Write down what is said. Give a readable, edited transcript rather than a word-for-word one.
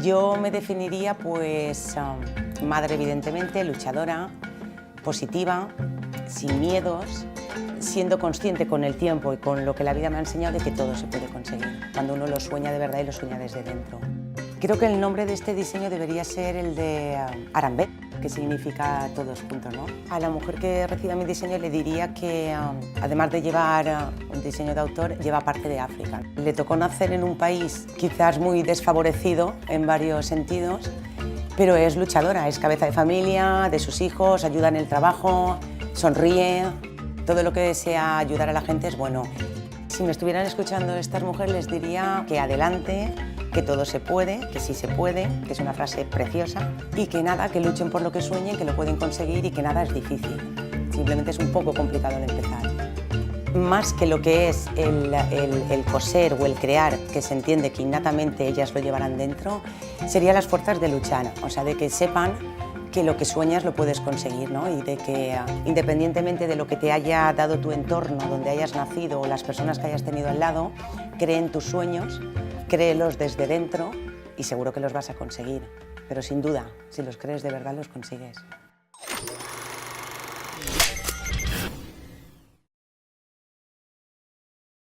Yo me definiría pues madre, evidentemente, luchadora, positiva, sin miedos, siendo consciente con el tiempo y con lo que la vida me ha enseñado de que todo se puede conseguir, cuando uno lo sueña de verdad y lo sueña desde dentro. Creo que el nombre de este diseño debería ser el de Arambet, que significa todos juntos, ¿no? A la mujer que reciba mi diseño le diría que, además de llevar un diseño de autor, lleva parte de África. Le tocó nacer en un país quizás muy desfavorecido en varios sentidos, pero es luchadora, es cabeza de familia, de sus hijos, ayuda en el trabajo, sonríe. Todo lo que sea ayudar a la gente es bueno. Si me estuvieran escuchando estas mujeres les diría que adelante, que todo se puede, que sí se puede, que es una frase preciosa, y que nada, que luchen por lo que sueñen, que lo pueden conseguir y que nada es difícil. Simplemente es un poco complicado el empezar. Más que lo que es el coser o el crear, que se entiende que innatamente ellas lo llevarán dentro, serían las fuerzas de luchar, o sea, de que sepan que lo que sueñas lo puedes conseguir, ¿no? Y de que independientemente de lo que te haya dado tu entorno, donde hayas nacido o las personas que hayas tenido al lado, creen tus sueños, créelos desde dentro y seguro que los vas a conseguir. Pero sin duda, si los crees de verdad, los consigues.